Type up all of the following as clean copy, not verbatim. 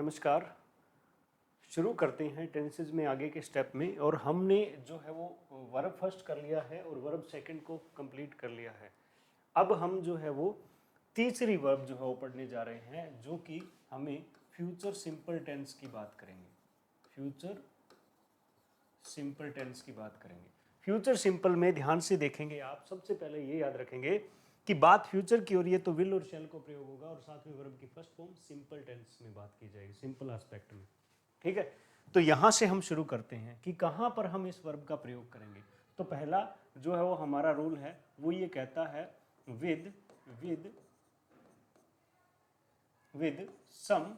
नमस्कार। शुरू करते हैं टेंसेज में आगे के स्टेप में। और हमने जो है वो वर्ब फर्स्ट कर लिया है और वर्ब सेकंड को कंप्लीट कर लिया है। अब हम जो है वो तीसरी वर्ब जो है वो पढ़ने जा रहे हैं, जो कि हमें फ्यूचर सिंपल टेंस की बात करेंगे। फ्यूचर सिंपल टेंस की बात करेंगे। फ्यूचर सिंपल में ध्यान से देखेंगे आप, सबसे पहले ये याद रखेंगे कि बात फ्यूचर की हो रही है तो विल और शैल को प्रयोग होगा और साथ में वर्ब की फर्स्ट फॉर्म सिंपल टेंस में बात की जाएगी, सिंपल एस्पेक्ट में। ठीक है, तो यहां से हम शुरू करते हैं कि कहां पर हम इस वर्ब का प्रयोग करेंगे। तो पहला जो है वो हमारा रूल है, वो ये कहता है with with with some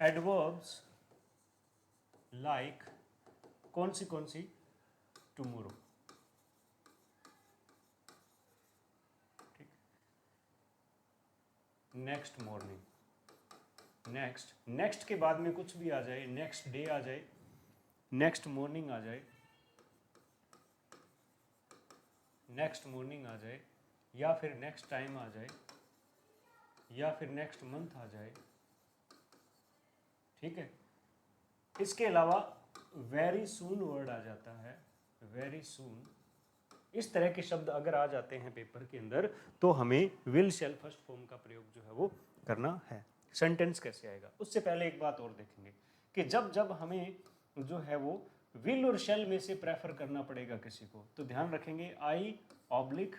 adverbs like, कौन सी टुमारो। ठीक, नेक्स्ट मॉर्निंग, नेक्स्ट के बाद में कुछ भी आ जाए, नेक्स्ट डे आ जाए, नेक्स्ट मॉर्निंग आ जाए, नेक्स्ट मॉर्निंग आ जाए, या फिर नेक्स्ट टाइम आ जाए, या फिर नेक्स्ट मंथ आ जाए। ठीक है, इसके अलावा वेरी सून वर्ड आ जाता है, वेरी सून। इस तरह के शब्द अगर आ जाते हैं पेपर के अंदर तो हमें विल शैल फर्स्ट फॉर्म का प्रयोग जो है वो करना है। सेंटेंस कैसे आएगा, उससे पहले एक बात और देखेंगे कि जब जब हमें जो है वो विल और शैल में से प्रेफर करना पड़ेगा किसी को, तो ध्यान रखेंगे आई ऑब्लिक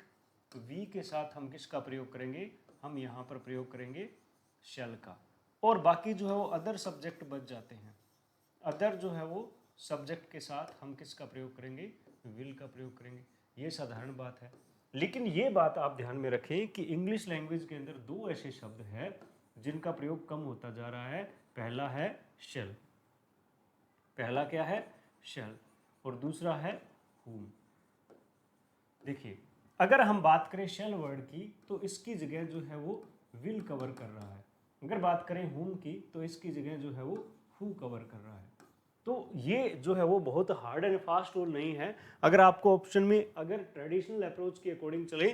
वी के साथ हम किसका प्रयोग करेंगे, हम यहाँ पर प्रयोग करेंगे शैल का। और बाकी जो है वो अदर सब्जेक्ट बच जाते हैं, अदर जो है वो सब्जेक्ट के साथ हम किसका प्रयोग करेंगे, विल का प्रयोग करेंगे। ये साधारण बात है, लेकिन ये बात आप ध्यान में रखें कि इंग्लिश लैंग्वेज के अंदर दो ऐसे शब्द हैं जिनका प्रयोग कम होता जा रहा है। पहला है शेल, पहला क्या है, शेल, और दूसरा है whom। देखिए, अगर हम बात करें शेल वर्ड की तो इसकी जगह जो है वो विल कवर कर रहा है। अगर बात करें whom की तो इसकी जगह जो है वो who कवर कर रहा है। तो ये जो है वो बहुत हार्ड एंड फास्ट रूल नहीं है। अगर आपको ऑप्शन में अगर ट्रेडिशनल अप्रोच के अकॉर्डिंग चले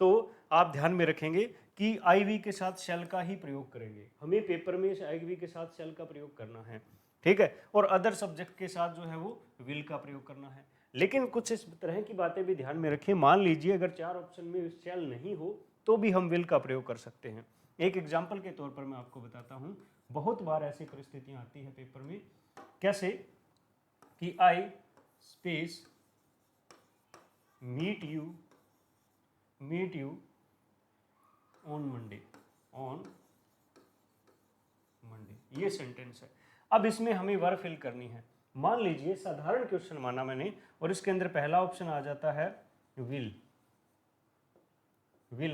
तो आप ध्यान में रखेंगे कि आई वी के साथ शेल का ही प्रयोग करेंगे। हमें पेपर में आई वी के साथ शेल का प्रयोग करना है, ठीक है, और अदर सब्जेक्ट के साथ जो है वो विल का प्रयोग करना है। लेकिन कुछ इस तरह की बातें भी ध्यान में रखें। मान लीजिए अगर चार ऑप्शन में शेल नहीं हो तो भी हम विल का प्रयोग कर सकते हैं। एक एग्जाम्पल के तौर पर मैं आपको बताता हूँ, बहुत बार ऐसी परिस्थितियाँ आती है पेपर में। कैसे कि I space meet you on Monday, ये सेंटेंस है। अब इसमें हमें वर्ब फिल करनी है। मान लीजिए साधारण क्वेश्चन माना मैंने और इसके अंदर पहला ऑप्शन आ जाता है विल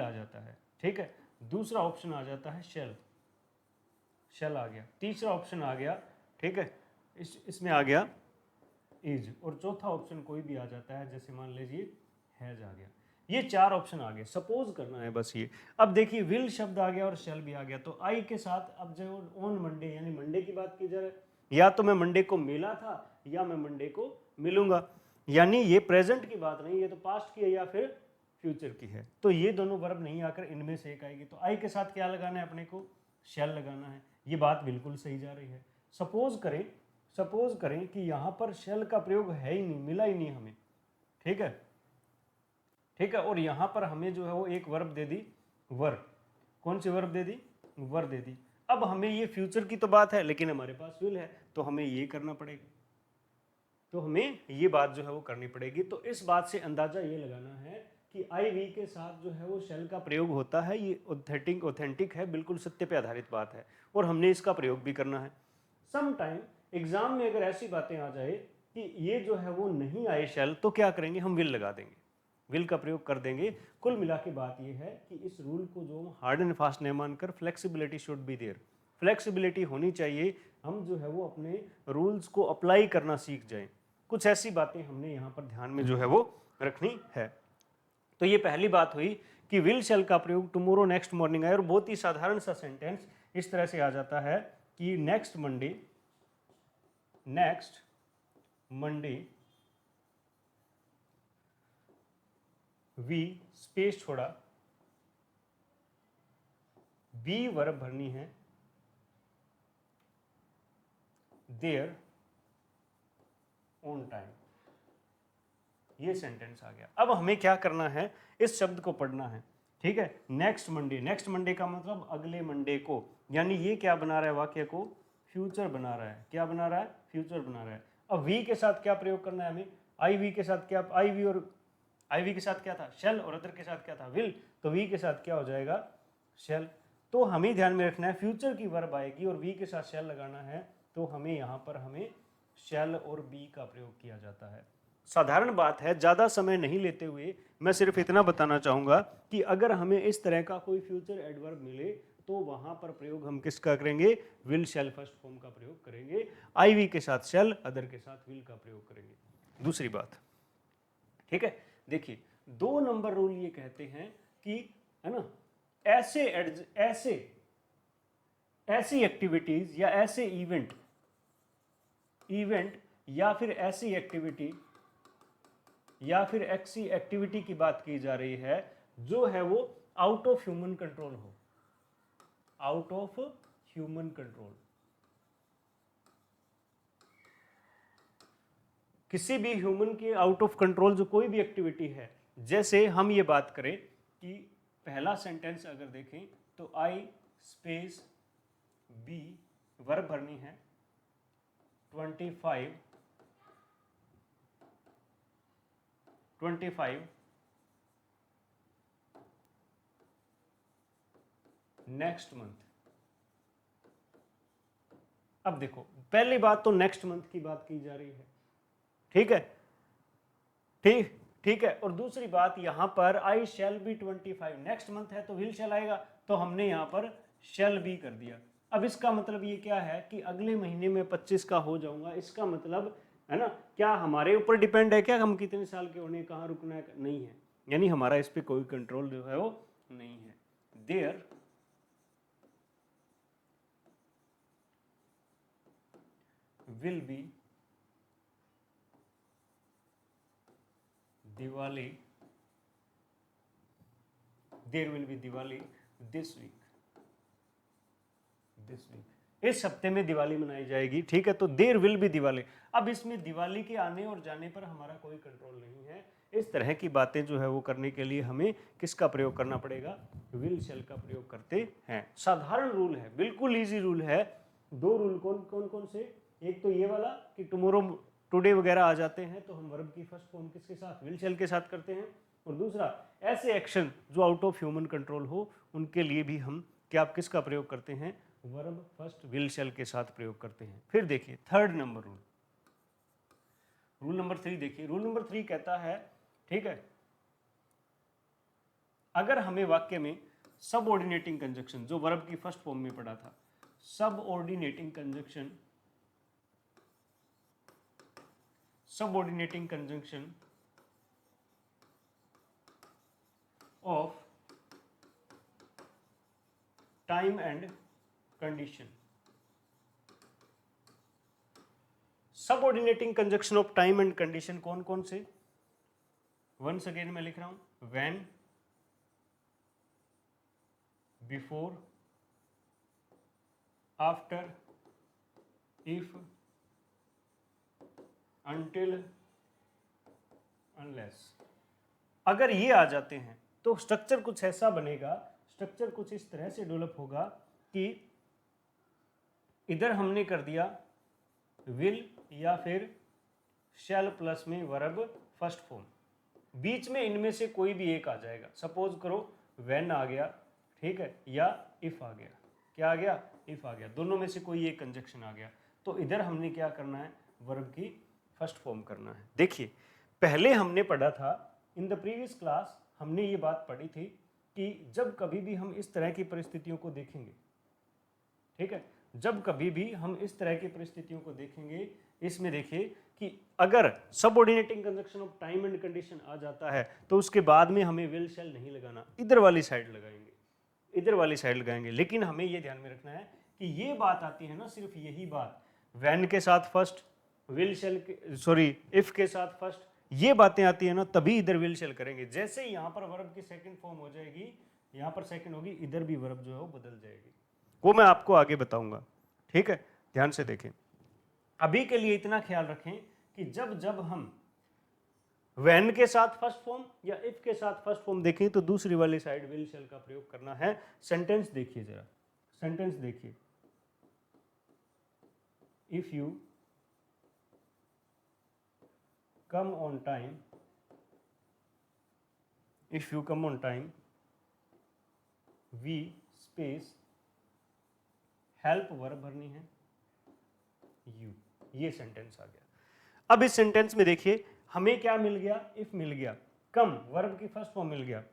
आ जाता है, ठीक है, दूसरा ऑप्शन आ जाता है शेल आ गया, तीसरा ऑप्शन आ गया, ठीक है, इसमें आ गया इज, और चौथा ऑप्शन कोई भी आ जाता है, जैसे मान लीजिए हैज आ गया। ये चार ऑप्शन आ गए, सपोज करना है बस ये। अब देखिए विल शब्द आ गया और शेल भी आ गया, तो आई के साथ अब जो ऑन मंडे यानी मंडे की बात की जा रही है, या तो मैं मंडे को मिला था या मैं मंडे को मिलूंगा, यानी ये प्रेजेंट की बात नहीं, ये तो पास्ट की है या फिर फ्यूचर की है। तो ये दोनों वर्ब नहीं आकर इनमें से एक आएगी। तो आई के साथ क्या लगाना है अपने को, शेल लगाना है। ये बात बिल्कुल सही जा रही है। सपोज करें कि यहां पर शेल का प्रयोग है ही नहीं, मिला ही नहीं हमें, ठीक है, और यहां पर हमें जो है वो एक वर्ब दे दी वर, कौन सी वर्ब दे दी, वर दे दी। अब हमें ये फ्यूचर की तो बात है लेकिन हमारे पास विल है, तो हमें ये करना पड़ेगा, तो हमें ये बात जो है वो करनी पड़ेगी। तो इस बात से अंदाजा ये लगाना है कि आई वी के साथ जो है वो शेल का प्रयोग होता है, ये ऑथेंटिक है, बिल्कुल सत्य पे आधारित बात है और हमने इसका प्रयोग भी करना है। सम टाइम एग्जाम में अगर ऐसी बातें आ जाए कि ये जो है वो नहीं आए शेल, तो क्या करेंगे, हम विल लगा देंगे, विल का प्रयोग कर देंगे। कुल मिला के बात ये है कि इस रूल को जो हार्ड एंड फास्ट नहीं मानकर flexibility should be there, flexibility होनी चाहिए। हम जो है वो अपने रूल्स को अप्लाई करना सीख जाएं। कुछ ऐसी बातें हमने यहाँ पर ध्यान में जो है वो रखनी है। तो ये पहली बात हुई कि विल शेल का प्रयोग टुमारो नेक्स्ट मॉर्निंग है, और बहुत ही साधारण सा सेंटेंस इस तरह से आ जाता है कि नेक्स्ट मंडे वी स्पेस छोड़ा बी वर्ब भरनी है देयर ऑन टाइम। ये सेंटेंस आ गया। अब हमें क्या करना है, इस शब्द को पढ़ना है, ठीक है। नेक्स्ट मंडे, नेक्स्ट मंडे का मतलब अगले मंडे को, यानी ये क्या बना रहा है, वाक्य को फ्यूचर बना रहा है। क्या बना रहा है, फ्यूचर बना रहा है। अब वी के साथ क्या प्रयोग करना है हमें, आई वी के साथ क्या, आई वी और आई वी के साथ क्या था, शेल, और अदर के साथ क्या था, विल, तो वी के साथ क्या हो जाएगा, शेल। तो हमें ध्यान में रखना है फ्यूचर की वर्ब आएगी और वी के साथ शेल लगाना है, तो हमें यहाँ पर हमें शेल और बी का प्रयोग किया जाता है। साधारण बात है, ज़्यादा समय नहीं लेते हुए मैं सिर्फ इतना बताना चाहूँगा कि अगर हमें इस तरह का कोई फ्यूचर एडवर्ब मिले तो वहाँ पर प्रयोग हम किसका करेंगे, विल शेल फर्स्ट फॉर्म का प्रयोग करेंगे। आई वी के साथ शेल, अदर के साथ विल का प्रयोग करेंगे। दूसरी बात, ठीक है, देखिए 2 नंबर रूल ये कहते हैं कि, है ना, ऐसी एक्टिविटीज या ऐसे इवेंट या फिर ऐसी एक्टिविटी या फिर ऐसी एक्टिविटी की बात की जा रही है जो है वो आउट ऑफ ह्यूमन कंट्रोल हो, आउट ऑफ ह्यूमन कंट्रोल। किसी भी ह्यूमन के आउट ऑफ कंट्रोल जो कोई भी एक्टिविटी है, जैसे हम ये बात करें कि पहला सेंटेंस अगर देखें तो आई स्पेस बी वर्ब भरनी है 25 नेक्स्ट मंथ। अब देखो, पहली बात तो नेक्स्ट मंथ की बात की जा रही है, ठीक है, ठीक है। और दूसरी बात, यहां पर आई शैल बी 25, नेक्स्ट मंथ है तो विल शैल आएगा, तो हमने यहां पर शैल बी कर दिया। अब इसका मतलब ये क्या है कि अगले महीने में 25 का हो जाऊंगा, इसका मतलब है ना, क्या हमारे ऊपर डिपेंड है क्या हम कितने साल के होने, कहाँ रुकना है, नहीं है, यानी हमारा इस पर कोई कंट्रोल जो है वो नहीं है। There will be Diwali, there will be Diwali this week, इस हफ्ते में दिवाली मनाई जाएगी, ठीक है। तो देयर विल बी दिवाली। अब इसमें दिवाली के आने और जाने पर हमारा कोई कंट्रोल नहीं है। इस तरह की बातें जो है वो करने के लिए हमें किसका प्रयोग करना पड़ेगा, विल शेल का प्रयोग करते हैं। साधारण रूल है, बिल्कुल इजी रूल है। 2 रूल कौन से, एक तो ये वाला कि टुमारो टुडे वगैरह आ जाते हैं तो हम वर्ब की फर्स्ट फॉर्म किसके साथ, विल शेल के साथ करते हैं। और दूसरा, ऐसे एक्शन जो आउट ऑफ ह्यूमन कंट्रोल हो उनके लिए भी हम क्या किसका प्रयोग करते हैं, वर्ब फर्स्ट विल शेल के साथ प्रयोग करते हैं। फिर देखिए third number rule, rule number 3 देखिए। रूल नंबर 3 कहता है, ठीक है, अगर हमें वाक्य में सबऑर्डिनेटिंग कंजक्शन, जो वर्ब की फर्स्ट फॉर्म में पढ़ा था, subordinating conjunction of time and condition, subordinating conjunction of time and condition कौन कौन से, वंस अगेन मैं लिख रहा हूं, when, before, after, if, until, unless. अगर ये आ जाते हैं तो स्ट्रक्चर कुछ ऐसा बनेगा, स्ट्रक्चर कुछ इस तरह से डेवलप होगा कि इधर हमने कर दिया विल या फिर शैल प्लस में वर्ब फर्स्ट फॉर्म, बीच में इनमें से कोई भी एक आ जाएगा। सपोज करो व्हेन आ गया, ठीक है, या इफ आ गया। क्या आ गया, इफ आ गया, दोनों में से कोई एक कंजक्शन आ गया, तो इधर हमने क्या करना है, वर्ब की फर्स्ट फॉर्म करना है। देखिए पहले हमने पढ़ा था इन द प्रीवियस क्लास, हमने ये बात पढ़ी थी कि जब कभी भी हम इस तरह की परिस्थितियों को देखेंगे, ठीक है, जब कभी भी हम इस तरह की परिस्थितियों को देखेंगे, इसमें देखिए कि अगर subordinating conjunction of time and condition आ जाता है तो उसके बाद में हमें विल शैल नहीं लगाना, इधर वाली साइड लगाएंगे, इधर वाली साइड लगाएंगे। लेकिन हमें ये ध्यान में रखना है कि ये बात आती है ना, सिर्फ यही बात, व्हेन के साथ फर्स्ट, विल शैल के, सॉरी, इफ के साथ फर्स्ट, ये बातें आती है ना, तभी इधर विल शैल करेंगे। जैसे यहाँ पर वर्ब की सेकंड फॉर्म हो जाएगी यहाँ पर सेकंड होगी, इधर भी वर्ब जो है वो बदल जाएगी, वो मैं आपको आगे बताऊंगा। ठीक है, ध्यान से देखें। अभी के लिए इतना ख्याल रखें कि जब जब हम व्हेन के साथ फर्स्ट फॉर्म या इफ के साथ फर्स्ट फॉर्म देखें तो दूसरी वाली साइड विल शैल का प्रयोग करना है। सेंटेंस देखिए जरा, सेंटेंस देखिए, if you come on time, if you come on time we space help verb भरनी है यू, ये सेंटेंस आ गया। अब इस सेंटेंस में देखिए हमें क्या मिल गया, इफ मिल गया, कम वर्ब की फर्स्ट फॉर्म मिल गया,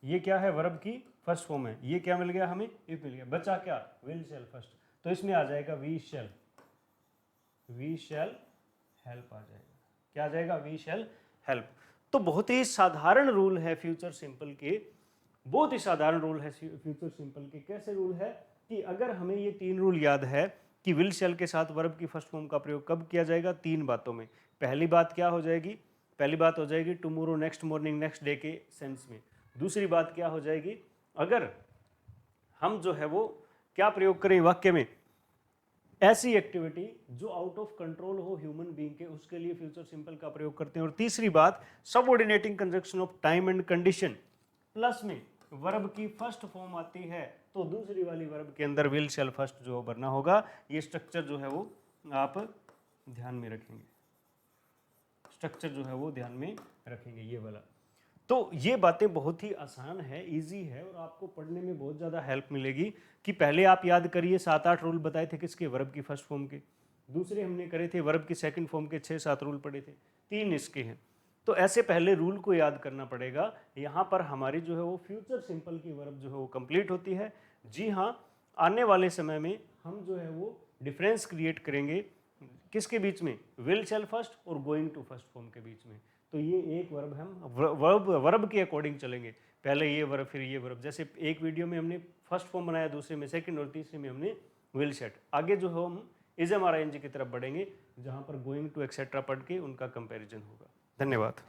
ये क्या है वर्ब की फर्स्ट फॉर्म है, ये क्या मिल गया हमें, इफ मिल गया, बचा क्या विल शैल फर्स्ट, तो इसमें आ जाएगा वी शैल हेल्प आ जाएगा, क्या आ जाएगा वी शैल हेल्प। तो बहुत ही साधारण रूल है फ्यूचर सिंपल के, बहुत ही साधारण रूल है फ्यूचर सिंपल के। कैसे रूल है कि अगर हमें ये 3 रूल याद है कि विल शैल के साथ वर्ब की फर्स्ट फॉर्म का प्रयोग कब किया जाएगा, 3 बातों में। पहली बात क्या हो जाएगी, पहली बात हो जाएगी tomorrow, next morning, next day के सेंस में। दूसरी बात क्या हो जाएगी, अगर हम जो है वो क्या प्रयोग करें वाक्य में, ऐसी एक्टिविटी जो आउट ऑफ कंट्रोल हो ह्यूमन बीइंग के, उसके लिए फ्यूचर सिंपल का प्रयोग करते हैं। और तीसरी बात, subordinating conjunction of time and condition plus में वर्ब की फर्स्ट फॉर्म आती है तो दूसरी वाली वर्ब के अंदर विल शैल फर्स्ट जो भरना होगा। ये स्ट्रक्चर जो है वो आप ध्यान में रखेंगे, स्ट्रक्चर जो है वो ध्यान में रखेंगे ये वाला। तो ये बातें बहुत ही आसान है, इजी है, और आपको पढ़ने में बहुत ज़्यादा हेल्प मिलेगी। कि पहले आप याद करिए 7-8 रूल बताए थे किसके, वर्ब की फर्स्ट फॉर्म के, दूसरे हमने करे थे वर्ब की सेकंड फॉर्म के 6-7 रूल पढ़े थे, 3 इसके हैं। तो ऐसे पहले रूल को याद करना पड़ेगा। यहाँ पर हमारी जो है वो फ्यूचर सिंपल की वर्ब जो है वो कंप्लीट होती है। जी हाँ, आने वाले समय में हम जो है वो डिफरेंस क्रिएट करेंगे किसके बीच में, विल शैल फर्स्ट और गोइंग टू फर्स्ट फॉर्म के बीच में। तो ये एक वर्ब हम वर्ब के अकॉर्डिंग चलेंगे, पहले ये वर्ब फिर ये वर्ब। जैसे एक वीडियो में हमने फर्स्ट फॉर्म बनाया, दूसरे में सेकंड और तीसरे में हमने विल शैल। आगे जो है हम ism R I N G की तरफ बढ़ेंगे जहाँ पर गोइंग टू एक्सेट्रा पढ़ के उनका कंपैरिजन होगा। धन्यवाद।